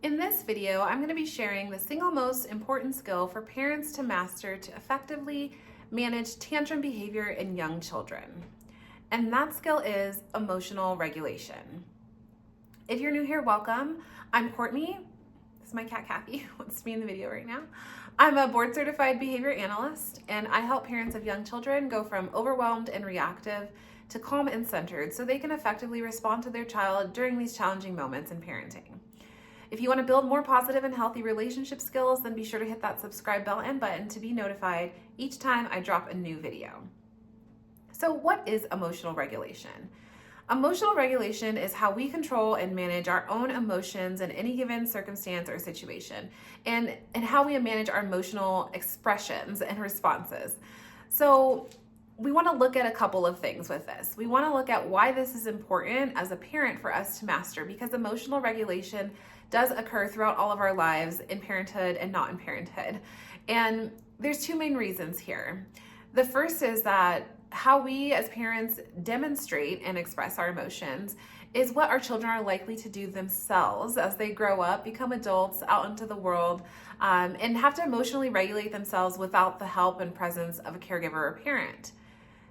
In this video, I'm going to be sharing the single most important skill for parents to master to effectively manage tantrum behavior in young children. And that skill is emotional regulation. If you're new here, welcome. I'm Courtney. This is my cat Kathy, wants to be in the video right now. I'm a board certified behavior analyst, and I help parents of young children go from overwhelmed and reactive to calm and centered so they can effectively respond to their child during these challenging moments in parenting. If you want to build more positive and healthy relationship skills, then be sure to hit that subscribe bell and button to be notified each time I drop a new video. So what is emotional regulation? Emotional regulation is how we control and manage our own emotions in any given circumstance or situation, and how we manage our emotional expressions and responses. So we want to look at a couple of things with this. We want to look at why this is important as a parent for us to master, because emotional regulation does occur throughout all of our lives in parenthood and not in parenthood. And there's two main reasons here. The first is that how we as parents demonstrate and express our emotions is what our children are likely to do themselves as they grow up, become adults out into the world, and have to emotionally regulate themselves without the help and presence of a caregiver or parent.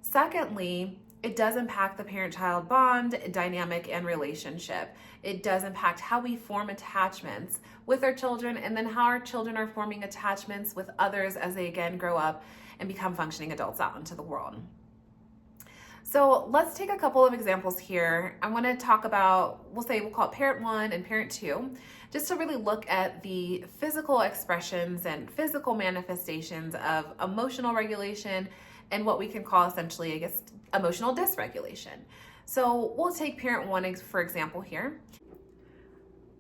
Secondly, it does impact the parent-child bond, dynamic, and relationship. It does impact how we form attachments with our children, and then how our children are forming attachments with others as they again grow up and become functioning adults out into the world. So let's take a couple of examples here. I want to talk about, we'll call it parent one and parent two, just to really look at the physical expressions and physical manifestations of emotional regulation and what we can call essentially, I guess, emotional dysregulation. So we'll take parent one for example here.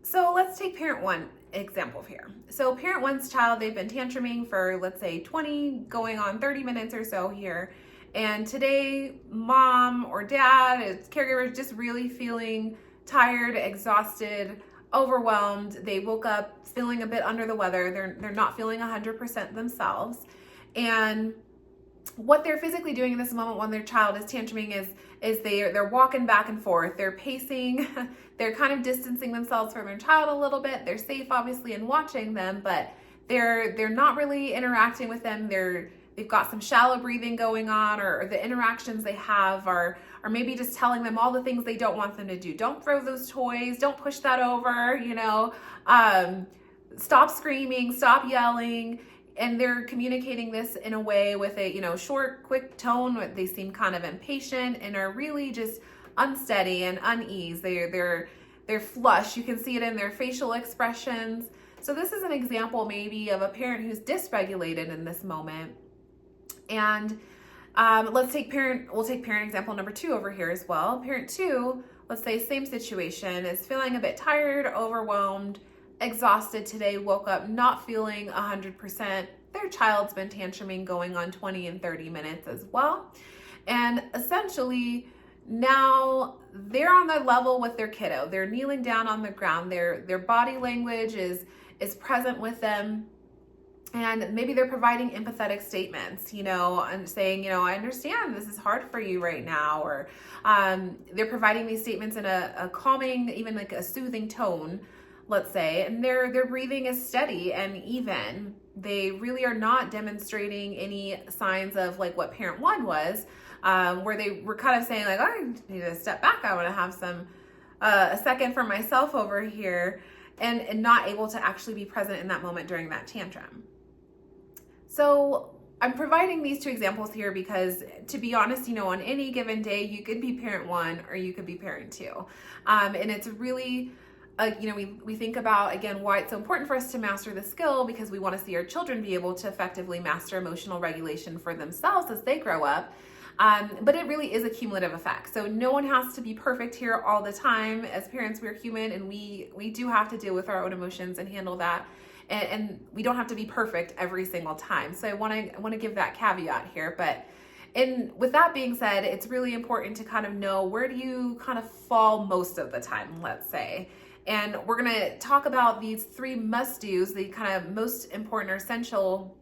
So let's take parent one example here. So parent one's child, they've been tantruming for, let's say, 20 going on 30 minutes or so here. And today, mom or dad, as caregivers, just really feeling tired, exhausted, overwhelmed. They woke up feeling a bit under the weather. They're not feeling 100% themselves. And what they're physically doing in this moment when their child is tantruming is they're walking back and forth. They're pacing. They're kind of distancing themselves from their child a little bit. They're safe, obviously, in watching them, but they're not really interacting with them. They've got some shallow breathing going on, or the interactions they have are maybe just telling them all the things they don't want them to do. Don't throw those toys. Don't push that over. Stop screaming. Stop yelling. And they're communicating this in a way with a, short, quick tone. They seem kind of impatient and are really just unsteady and unease. They're flush. You can see it in their facial expressions. So this is an example maybe of a parent who's dysregulated in this moment. And we'll take parent example number two over here as well. Parent two, let's say same situation, is feeling a bit tired, overwhelmed, exhausted today, woke up not feeling 100%. Their child's been tantruming going on 20 and 30 minutes as well. And essentially now they're on the level with their kiddo. They're kneeling down on the ground. Their body language is present with them. And maybe they're providing empathetic statements, and saying, I understand this is hard for you right now. Or they're providing these statements in a calming, even like a soothing tone, let's say, and their breathing is steady and even. They really are not demonstrating any signs of like what parent one was, where they were kind of saying like, I need to step back. I want to have a second for myself over here, and not able to actually be present in that moment during that tantrum. So I'm providing these two examples here because, to be honest, on any given day, you could be parent one or you could be parent two. And it's really, we think about, again, why it's so important for us to master the skill, because we want to see our children be able to effectively master emotional regulation for themselves as they grow up. But it really is a cumulative effect. So no one has to be perfect here all the time. As parents, we're human, and we do have to deal with our own emotions and handle that. And we don't have to be perfect every single time. So I want to give that caveat here. But with that being said, it's really important to kind of know, where do you kind of fall most of the time, let's say. And we're going to talk about these three must-dos, the kind of most important or essential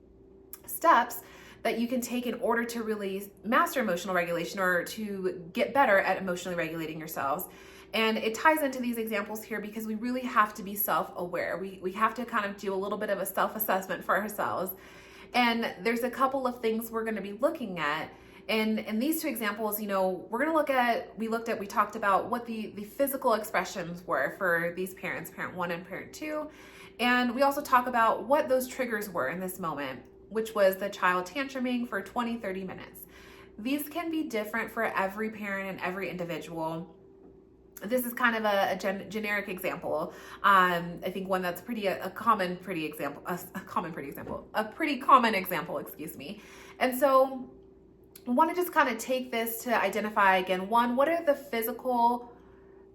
steps that you can take in order to really master emotional regulation, or to get better at emotionally regulating yourselves. And it ties into these examples here because we really have to be self-aware. We have to kind of do a little bit of a self-assessment for ourselves. And there's a couple of things we're going to be looking at. And in these two examples, we're going to we talked about what the physical expressions were for these parents, parent 1 and parent 2. And we also talk about what those triggers were in this moment, which was the child tantruming for 20, 30 minutes. These can be different for every parent and every individual. This is kind of a generic example. I think one that's pretty common example, excuse me. And so I want to just kind of take this to identify again, one, what are the physical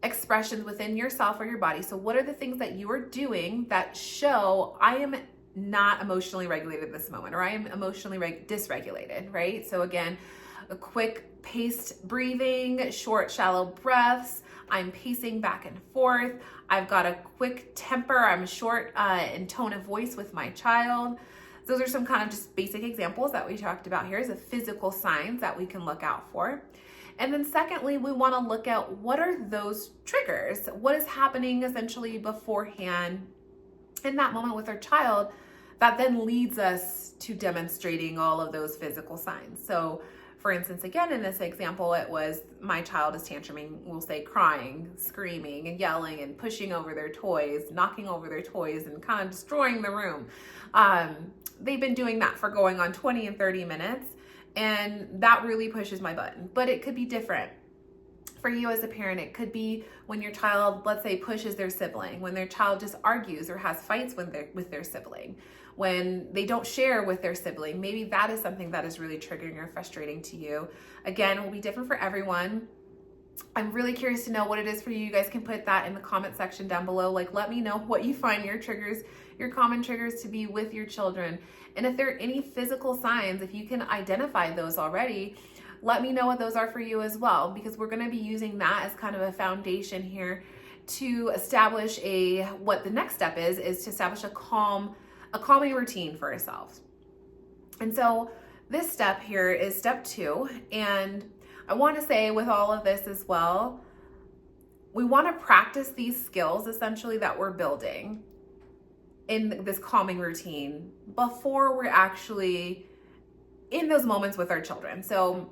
expressions within yourself or your body? So what are the things that you are doing that show I am not emotionally regulated at this moment, or I am emotionally dysregulated, right? So again, a quick paced breathing, short, shallow breaths. I'm pacing back and forth. I've got a quick temper. I'm short in tone of voice with my child. Those are some kind of just basic examples that we talked about here as a physical signs that we can look out for. And then secondly, we want to look at what are those triggers? What is happening essentially beforehand in that moment with our child that then leads us to demonstrating all of those physical signs. So for instance, again, in this example, it was my child is tantruming, we'll say crying, screaming and yelling and pushing over their toys, knocking over their toys and kind of destroying the room. They've been doing that for going on 20 and 30 minutes. And that really pushes my button, but it could be different. For you as a parent, it could be when your child, let's say, pushes their sibling, when their child just argues or has fights with their sibling, when they don't share with their sibling. Maybe that is something that is really triggering or frustrating to you. Again, it will be different for everyone. I'm really curious to know what it is for you. You guys can put that in the comment section down below. Let me know what you find your triggers, your common triggers to be with your children. And if there are any physical signs, if you can identify those already, let me know what those are for you as well, because we're going to be using that as kind of a foundation here to establish what the next step is to establish a calming routine for ourselves. And so this step here is step 2. And I want to say with all of this as well, we want to practice these skills essentially that we're building in this calming routine before we're actually in those moments with our children. So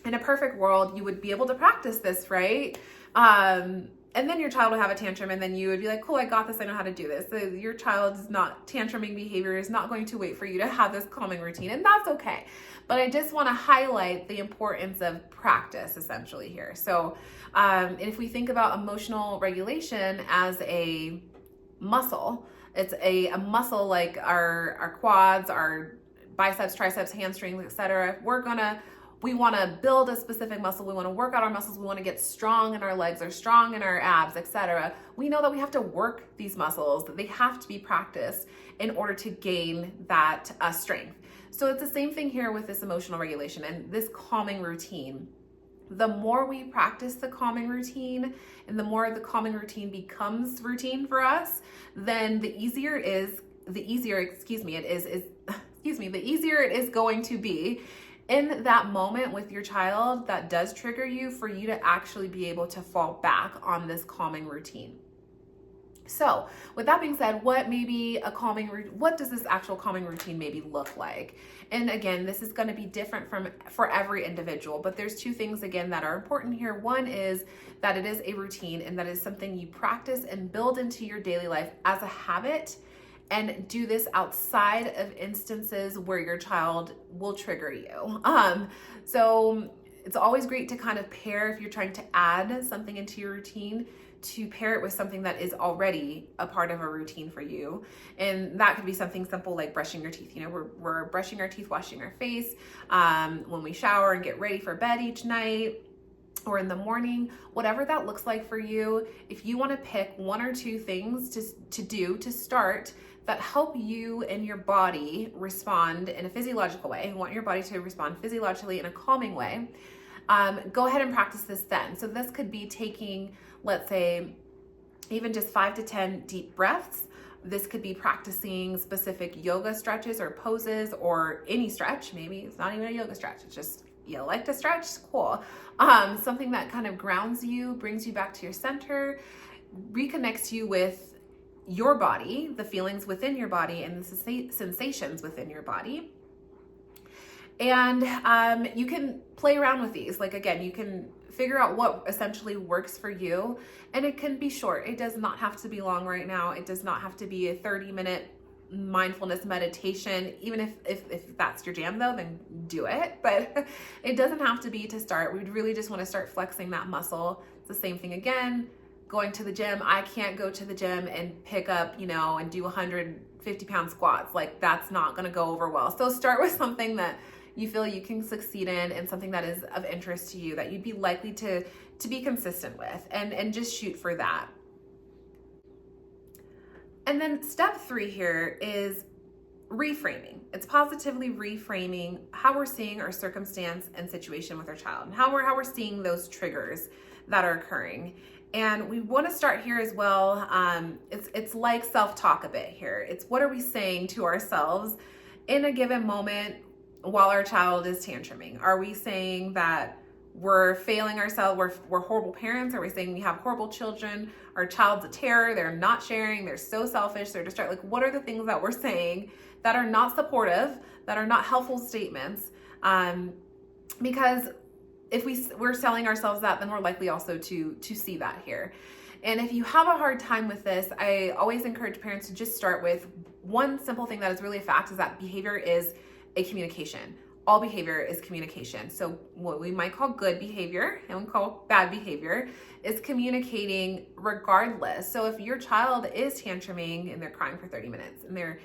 in a perfect world, you would be able to practice this, right? And then your child would have a tantrum and then you would be like, cool, I got this. I know how to do this. So your child's not tantruming behavior is not going to wait for you to have this calming routine, and that's okay. But I just want to highlight the importance of practice essentially here. So if we think about emotional regulation as a muscle, it's a muscle like our quads, our biceps, triceps, hamstrings, etc. We want to build a specific muscle. We want to work out our muscles. We want to get strong in our legs or strong in our abs, etc. We know that we have to work these muscles, that they have to be practiced in order to gain that strength. So it's the same thing here with this emotional regulation and this calming routine. The more we practice the calming routine and the more the calming routine becomes routine for us, then the easier it is going to be in that moment with your child that does trigger you for you to actually be able to fall back on this calming routine. So with that being said, what does this actual calming routine maybe look like? And again, this is going to be different for every individual, but there's two things again that are important here. One is that it is a routine and that is something you practice and build into your daily life as a habit, and do this outside of instances where your child will trigger you. So it's always great to kind of pair, if you're trying to add something into your routine, to pair it with something that is already a part of a routine for you. And that could be something simple like brushing your teeth. We're brushing our teeth, washing our face, when we shower and get ready for bed each night, or in the morning, whatever that looks like for you. If you want to pick one or two things to do to start that help you and your body respond in a physiological way, you want your body to respond physiologically in a calming way, go ahead and practice this then. So this could be taking, let's say, even just 5 to 10 deep breaths. This could be practicing specific yoga stretches or poses or any stretch. Maybe it's not even a yoga stretch, it's just You like to stretch? Cool. Something that kind of grounds you, brings you back to your center, reconnects you with your body, the feelings within your body and the sensations within your body. And you can play around with these. Like, again, you can figure out what essentially works for you. And it can be short. It does not have to be long right now. It does not have to be a 30-minute mindfulness meditation. Even if that's your jam though, then do it. But it doesn't have to be to start. We'd really just want to start flexing that muscle. It's the same thing again. Going to the gym, I can't go to the gym and pick up, and do 150-pound squats. Like, that's not going to go over well. So start with something that you feel you can succeed in and something that is of interest to you, that you'd be likely to be consistent with, and just shoot for that. And then step 3 here is reframing. It's positively reframing how we're seeing our circumstance and situation with our child, and how we're seeing those triggers that are occurring. And we want to start here as well. It's like self-talk a bit here. It's what are we saying to ourselves in a given moment while our child is tantruming? Are we saying that we're failing ourselves, we're horrible parents? Are we saying we have horrible children? Our child's a terror, they're not sharing, they're so selfish, they're distracted? Like, what are the things that we're saying that are not supportive, that are not helpful statements? Because if we're selling ourselves that, then we're likely also to see that here. And if you have a hard time with this, I always encourage parents to just start with one simple thing that is really a fact, is that behavior is a communication. All behavior is communication. So what we might call good behavior and we call bad behavior is communicating regardless. So if your child is tantruming and they're crying for 30 minutes and they're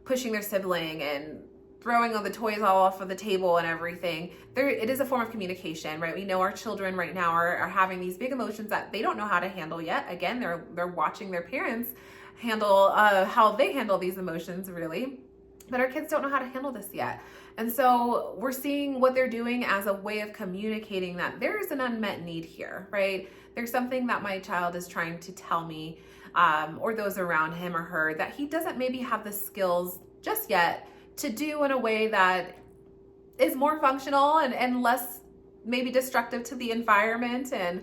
pushing their sibling and throwing all the toys all off of the table and everything, it is a form of communication, right? We know our children right now are having these big emotions that they don't know how to handle yet. Again, they're watching their parents handle how they handle these emotions, really. But our kids don't know how to handle this yet. And so we're seeing what they're doing as a way of communicating that there is an unmet need here, right? There's something that my child is trying to tell me, or those around him or her, that he doesn't maybe have the skills just yet to do in a way that is more functional and less maybe destructive to the environment and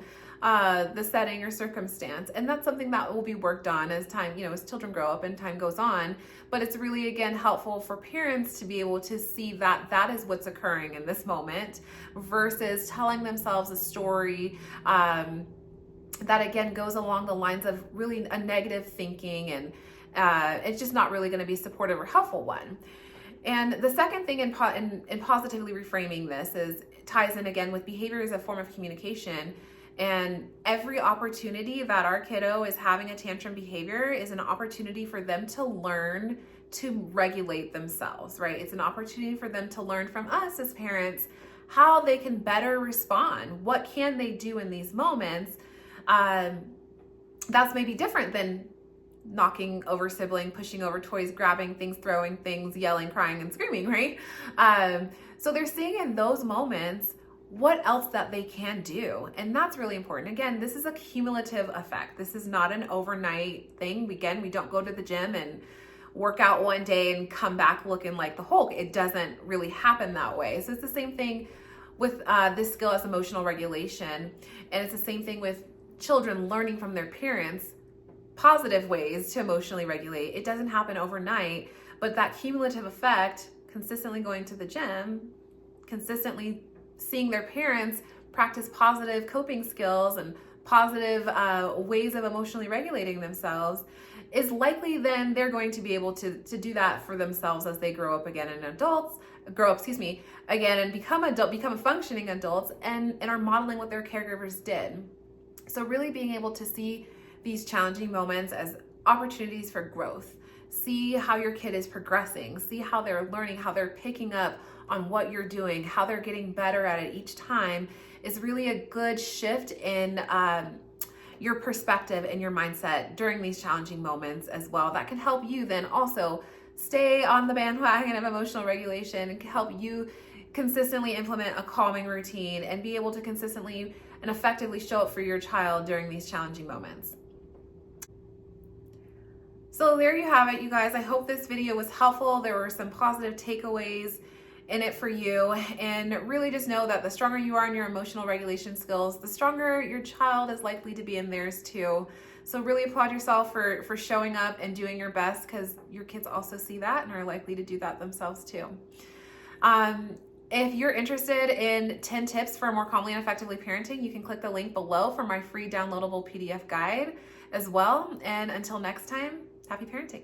the setting or circumstance. And that's something that will be worked on as time, as children grow up and time goes on. But it's really, again, helpful for parents to be able to see that that is what's occurring in this moment, versus telling themselves a story that, again, goes along the lines of really a negative thinking, and it's just not really going to be supportive or helpful one. And the second thing in positively reframing this ties in again with behavior as a form of communication. And every opportunity that our kiddo is having a tantrum behavior is an opportunity for them to learn to regulate themselves, right? It's an opportunity for them to learn from us as parents how they can better respond. What can they do in these moments? That's maybe different than knocking over sibling, pushing over toys, grabbing things, throwing things, yelling, crying, and screaming, right? So they're seeing in those moments what else that they can do. And that's really important. Again, this is a cumulative effect. This is not an overnight thing. Again, we don't go to the gym and work out one day and come back looking like the Hulk. It doesn't really happen that way. So it's the same thing with this skill as emotional regulation. And it's the same thing with children learning from their parents positive ways to emotionally regulate. It doesn't happen overnight, but that cumulative effect, consistently going to the gym, consistently seeing their parents practice positive coping skills and positive ways of emotionally regulating themselves, is likely then they're going to be able to do that for themselves as they grow up again and become functioning adults and are modeling what their caregivers did. So really being able to see these challenging moments as opportunities for growth. See how your kid is progressing. See how they're learning, how they're picking up on what you're doing, how they're getting better at it each time, is really a good shift in your perspective and your mindset during these challenging moments as well. That can help you then also stay on the bandwagon of emotional regulation and can help you consistently implement a calming routine and be able to consistently and effectively show up for your child during these challenging moments. So there you have it, you guys. I hope this video was helpful. There were some positive takeaways in it for you. And really just know that the stronger you are in your emotional regulation skills, the stronger your child is likely to be in theirs too. So really applaud yourself for showing up and doing your best, because your kids also see that and are likely to do that themselves too. If you're interested in 10 tips for more calmly and effectively parenting, you can click the link below for my free downloadable PDF guide as well. And until next time, happy parenting.